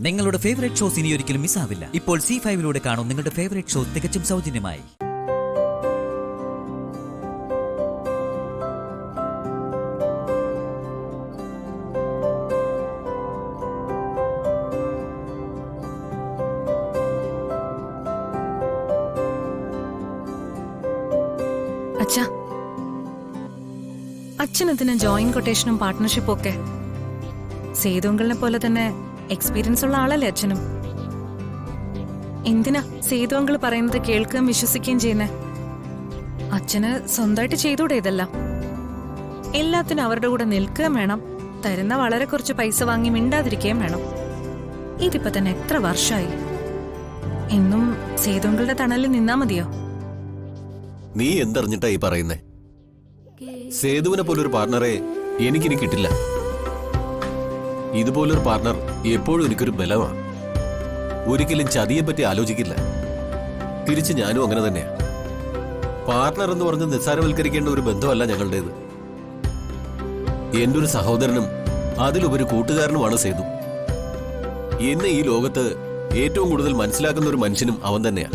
നിങ്ങളുടെ favourite shows ഇനി ഒരിക്കലും മിസ്സാവില്ല. ഇപ്പോൾ C5 കാണും നിങ്ങളുടെ ഫേവറേറ്റ് ഷോ തികച്ചും സൗജന്യമായി. അച്ഛനെന്തിനാ ജോയിന്റ് കൊട്ടേഷനും പാർട്ട്ണർഷിപ്പും ഒക്കെ? സേതുങ്കളിനെ പോലെ തന്നെ എക്സ്പീരിയൻസ് ഉള്ള ആളല്ലേ അച്ഛനും. എന്തിനാ സേതുങ്കൾ പറയുന്നത് കേൾക്കുകയും വിശ്വസിക്കുകയും ചെയ്യുന്നേ? അച്ഛന് സ്വന്തമായിട്ട് ചെയ്തൂടെ ഇതെല്ലാം? എല്ലാത്തിനും അവരുടെ കൂടെ നിൽക്കുകയും വേണം, തരുന്ന വളരെ കുറച്ച് പൈസ വാങ്ങി മിണ്ടാതിരിക്കുകയും വേണം. ഇതിപ്പോ തന്നെ എത്ര വർഷമായി? എന്നും സേതുങ്കളുടെ തണലിൽ നിന്നാ മതിയോ? നീ എന്തറിഞ്ഞിട്ടാ ഈ പറയുന്നേ? സേതുവിനെ പോലൊരു പാർട്ണറെ എനിക്കിനി കിട്ടില്ല. ഇതുപോലൊരു പാർട്ണർ എപ്പോഴും എനിക്കൊരു ബലമാണ്. ഒരിക്കലും ചതിയെ പറ്റി ആലോചിക്കില്ല. തിരിച്ച് ഞാനും അങ്ങനെ തന്നെയാ. പാർട്ണർ എന്ന് പറഞ്ഞ് നിസ്സാരവൽക്കരിക്കേണ്ട ഒരു ബന്ധമല്ല ഞങ്ങളുടേത്. എന്റെ ഒരു സഹോദരനും അതിലുപരി കൂട്ടുകാരനുമാണ് സേതു. എന്നെ ഈ ലോകത്ത് ഏറ്റവും കൂടുതൽ മനസ്സിലാക്കുന്ന ഒരു മനുഷ്യനും അവൻ തന്നെയാ.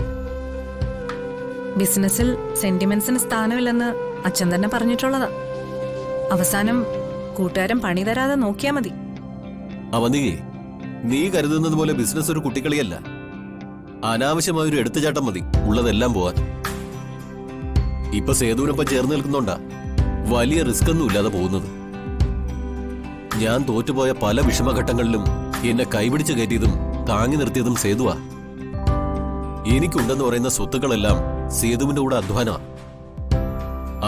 ബിസിനസ്സിൽ സെന്റിമെന്റ്സിന് സ്ഥാനമില്ലെന്ന് അച്ഛൻ തന്നെ പറഞ്ഞിട്ടുള്ളതാ. അവസാനം കൂട്ടുകാരൻ പണി തരാതെ നോക്കിയാ മതി. അവനികേ, നീ കരുതുന്നത് പോലെ ബിസിനസ് ഒരു കുട്ടിക്കളിയല്ല. അനാവശ്യമായൊരു എടുത്തുചാട്ടം മതി ഉള്ളതെല്ലാം പോവാൻ. ഇപ്പൊ സേതുവിനൊപ്പം ചേർന്ന് നിൽക്കുന്നുണ്ടാ വലിയ റിസ്ക് ഒന്നും ഇല്ലാതെ പോകുന്നത്. ഞാൻ തോറ്റുപോയ പല വിഷമഘട്ടങ്ങളിലും എന്നെ കൈപിടിച്ച് കയറ്റിയതും താങ്ങി നിർത്തിയതും സേതുവാ. എനിക്കുണ്ടെന്ന് പറയുന്ന സ്വത്തുക്കളെല്ലാം സേതുവിന്റെ കൂടെ അധ്വാനമാണ്.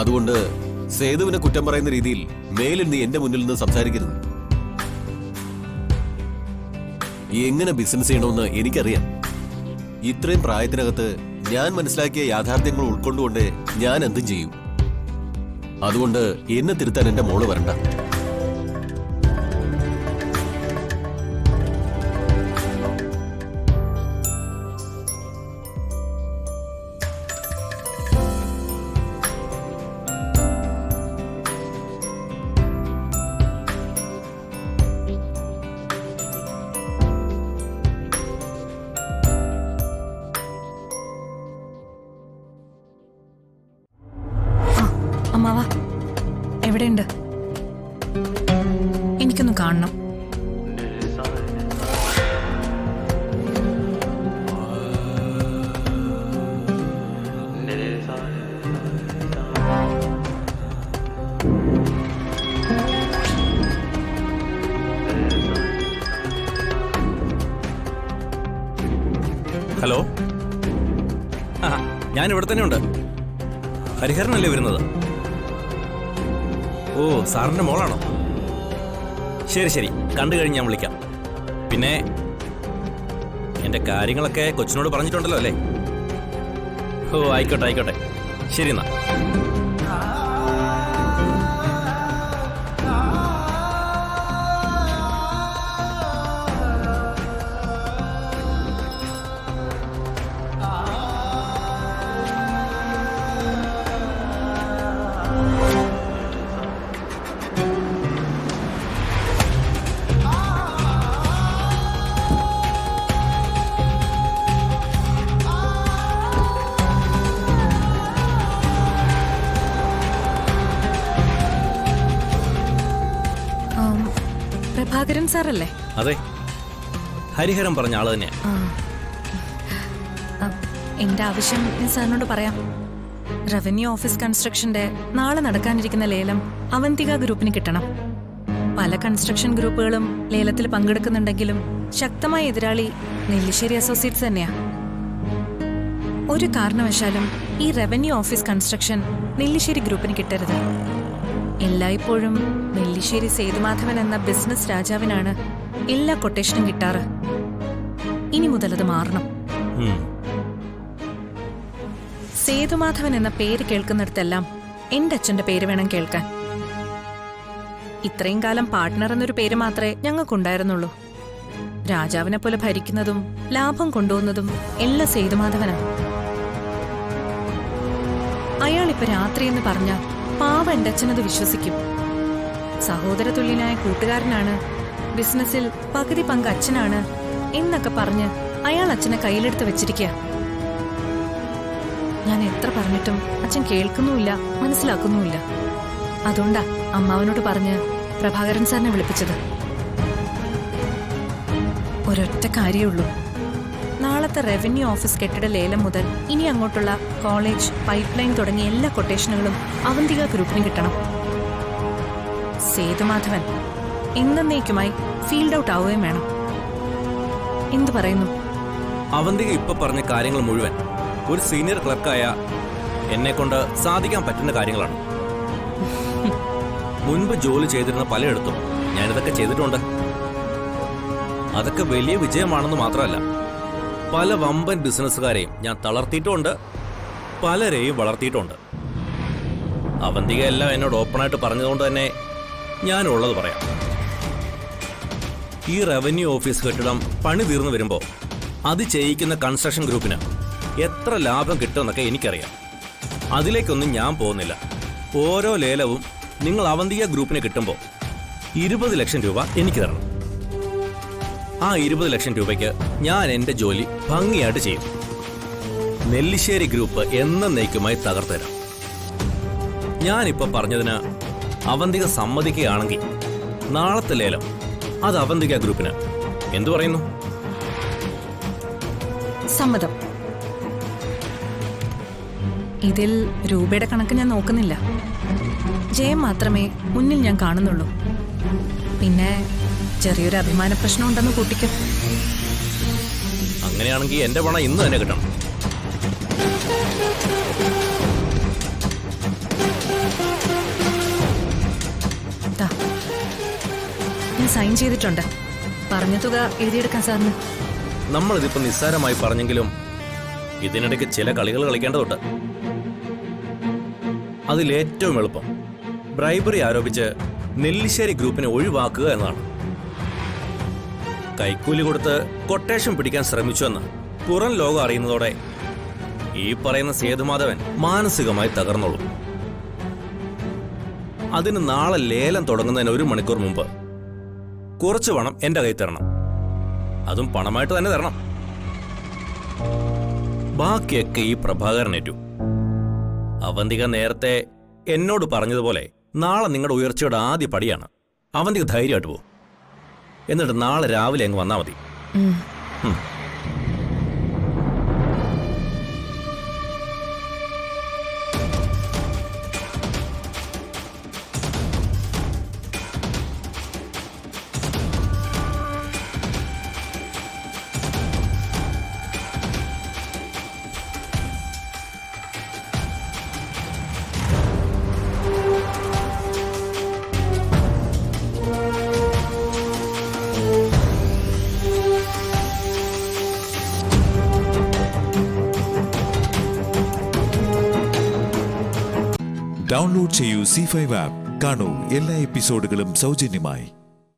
അതുകൊണ്ട് സേതുവിനെ കുറ്റം പറയുന്ന രീതിയിൽ മേലിൽ നീ എന്റെ മുന്നിൽ നിന്ന് സംസാരിക്കരുത്. എങ്ങനെ ബിസിനസ് ചെയ്യണമെന്ന് എനിക്കറിയാം. ഇത്രയും പ്രായത്തിനകത്ത് ഞാൻ മനസ്സിലാക്കിയ യാഥാർത്ഥ്യങ്ങൾ ഉൾക്കൊണ്ടുകൊണ്ട് ഞാൻ എന്തും ചെയ്യും. അതുകൊണ്ട് എന്നെ തിരുത്താൻ എന്റെ മോള് വരണ്ട. അമ്മാവാ എവിടെയുണ്ട്? എനിക്കൊന്ന് കാണണം. ഹലോ, ഞാൻ ഇവിടെ തന്നെ ഉണ്ട്. ഹരിഹരനല്ലേ വരുന്നത്? ഓ, സാറിന്റെ മോളാണോ? ശരി ശരി, കണ്ടു കഴിഞ്ഞ് ഞാൻ വിളിക്കാം. പിന്നെ എൻ്റെ കാര്യങ്ങളൊക്കെ കൊച്ചിനോട് പറഞ്ഞിട്ടുണ്ടല്ലോ അല്ലേ? ഓ, ആയിക്കോട്ടെ ആയിക്കോട്ടെ, ശരി എന്നാ. പ്രഭാകരൻ സാറല്ലേ? അതെ, ഹരിഹരൻ പറഞ്ഞ ആള് തന്നെയാ. എന്റെ ആവശ്യം ഞാൻ സാറിനോട് പറയാം. റവന്യൂ ഓഫീസ് കൺസ്ട്രക്ഷന്റെ നാളെ നടക്കാനിരിക്കുന്ന ലേലം അവന്തിക ഗ്രൂപ്പിന് കിട്ടണം. പല കൺസ്ട്രക്ഷൻ ഗ്രൂപ്പുകളും ലേലത്തിൽ പങ്കെടുക്കുന്നുണ്ടെങ്കിലും ശക്തമായ എതിരാളി നെല്ലിശ്ശേരി അസോസിയേറ്റ്സ് തന്നെയാ. ഒരു കാരണവശാലും ഈ റവന്യൂ ഓഫീസ് കൺസ്ട്രക്ഷൻ നെല്ലിശ്ശേരി ഗ്രൂപ്പിന് കിട്ടരുത്. എല്ലായ്പ്പോഴും നെല്ലിശ്ശേരി സേതുമാധവൻ എന്ന ബിസിനസ് രാജാവിനാണ് എല്ലാ കൊട്ടേഷനും കിട്ടാറ്. ഇനി മുതൽ അത് മാറണം. സേതുമാധവൻ എന്ന പേര് കേൾക്കുന്നിടത്തെല്ലാം എന്റെ അച്ഛന്റെ പേര് വേണം കേൾക്കാൻ. ഇത്രയും കാലം പാർട്ട്ണർ എന്നൊരു പേര് മാത്രമേ ഞങ്ങൾക്കുണ്ടായിരുന്നുള്ളൂ. രാജാവിനെ പോലെ ഭരിക്കുന്നതും ലാഭം കൊണ്ടുപോകുന്നതും എല്ലാം സേതുമാധവനാണ്. അയാളിപ്പോ രാത്രിയെന്ന് പറഞ്ഞ പാവ എന്റെ അച്ഛനത് വിശ്വസിക്കും. സഹോദര തുല്യനായ കൂട്ടുകാരനാണ്, ബിസിനസ്സിൽ പകുതി പങ്ക് അച്ഛനാണ് എന്നൊക്കെ പറഞ്ഞ് അയാൾ അച്ഛനെ കയ്യിലെടുത്ത് വെച്ചിരിക്കുക. ഞാൻ എത്ര പറഞ്ഞിട്ടും അച്ഛൻ കേൾക്കുന്നുമില്ല, മനസ്സിലാക്കുന്നുമില്ല. അതുകൊണ്ടാ അമ്മാവനോട് പറഞ്ഞ് പ്രഭാകരൻ സാറിനെ വിളിപ്പിച്ചത്. ഒരൊറ്റ കാര്യമുള്ളൂ, നാളത്തെ റവന്യൂ ഓഫീസ് കെട്ടിട ലേലം മുതൽ ഇനി അങ്ങോട്ടുള്ള കോളേജ്, പൈപ്പ് ലൈൻ തുടങ്ങിയ എല്ലാ കൊട്ടേഷനുകളും അവന്തിക ഗ്രൂപ്പിന് കിട്ടണം. സേതുമാധവൻ എന്നേക്കുമായി ഫീൽഡ് ഔട്ട് ആവുകയും വേണം. എന്തു പറയുന്നു? അവന്തിക ഇപ്പൊ പറഞ്ഞ കാര്യങ്ങൾ മുഴുവൻ ഒരു സീനിയർ ക്ലർക്കായ എന്നെ കൊണ്ട് സാധിക്കാൻ പറ്റുന്ന കാര്യങ്ങളാണ്. മുൻപ് ജോലി ചെയ്തിരുന്ന പലയിടത്തും ഞാനിതൊക്കെ ചെയ്തിട്ടുണ്ട്. അതൊക്കെ വലിയ വിജയമാണെന്ന് മാത്രമല്ല, പല വമ്പൻ ബിസിനസ്സുകാരെയും ഞാൻ തളർത്തിയിട്ടുമുണ്ട്, പലരെയും വളർത്തിയിട്ടുമുണ്ട്. അവന്തിക എല്ലാം എന്നോട് ഓപ്പണായിട്ട് പറഞ്ഞതുകൊണ്ട് തന്നെ ഞാനുള്ളത് പറയാം. ഈ റവന്യൂ ഓഫീസ് കെട്ടിടം പണി തീർന്നു വരുമ്പോൾ അത് ചെയ്യിക്കുന്ന കൺസ്ട്രക്ഷൻ ഗ്രൂപ്പിന് എത്ര ലാഭം കിട്ടുമെന്നൊക്കെ എനിക്കറിയാം. അതിലേക്കൊന്നും ഞാൻ പോകുന്നില്ല. ഓരോ ലേലവും നിങ്ങൾ അവന്തിക ഗ്രൂപ്പിന് കിട്ടുമ്പോൾ 20 ലക്ഷം രൂപ എനിക്ക് തരണം. ആ 20 ലക്ഷം രൂപയ്ക്ക് ഞാൻ എൻ്റെ ജോലി ഭംഗിയായിട്ട് ചെയ്യും. നെല്ലിശ്ശേരി ഗ്രൂപ്പ് എന്നേക്കുമായി തകർത്തരാം. ഞാനിപ്പോൾ പറഞ്ഞതിന് അവന്തിക സമ്മതിക്കുകയാണെങ്കിൽ നാളത്തെ ലേലം അത് അവന്തിക ഗ്രൂപ്പിന്. എന്തു പറയുന്നു? സമ്മതം. ഇതിൽ രൂപയുടെ കണക്ക് ഞാൻ നോക്കുന്നില്ല. ജയം മാത്രമേ മുന്നിൽ ഞാൻ കാണുന്നുള്ളൂ. പിന്നെ ചെറിയൊരു അഭിമാന പ്രശ്നം ഉണ്ടെന്ന് കൂട്ടിക്കും. അങ്ങനെയാണെങ്കിൽ എന്റെ പണം ഇന്ന് തന്നെ കിട്ടണം. ദാ, ഞാൻ സൈൻ ചെയ്തിട്ടുണ്ട്. പറഞ്ഞ തുക എഴുതിയെടുക്കാൻ സാറിന്. നമ്മളിതിപ്പോ നിസ്സാരമായി പറഞ്ഞെങ്കിലും ഇതിനിടയ്ക്ക് ചില കളികൾ കളിക്കേണ്ടതുണ്ട്. അതിലേറ്റവും എളുപ്പം ബ്രൈബറി ആരോപിച്ച് നെല്ലിശ്ശേരി ഗ്രൂപ്പിനെ ഒഴിവാക്കുക എന്നതാണ്. കൈക്കൂലി കൊടുത്ത് കൊട്ടേഷൻ പിടിക്കാൻ ശ്രമിച്ചുവെന്ന് പുറം ലോകം അറിയുന്നതോടെ ഈ പറയുന്ന സേതുമാധവൻ മാനസികമായി തകർന്നോളും. അതിന് നാളെ ലേലം തുടങ്ങുന്നതിന് 1 മണിക്കൂർ മുമ്പ് കുറച്ച് പണം എന്റെ കയ്യിൽ തരണം. അതും പണമായിട്ട് തന്നെ തരണം. ബാക്കിയൊക്കെ ഈ പ്രഭാകരനേറ്റു. അവന്തിക നേരത്തെ എന്നോട് പറഞ്ഞതുപോലെ നാളെ നിങ്ങളുടെ ഉയർച്ചയുടെ ആദ്യ പടിയാണ്. അവന്തിക ധൈര്യമായിട്ട് പോകും. എന്നിട്ട് നാളെ രാവിലെ അങ്ങ് വന്നാൽ മതി. ഡൗൺലോഡ് ചെയ്യൂ C5 ആപ്പ്. കാണൂ എല്ലാ എപ്പിസോഡുകളും സൗജന്യമായി.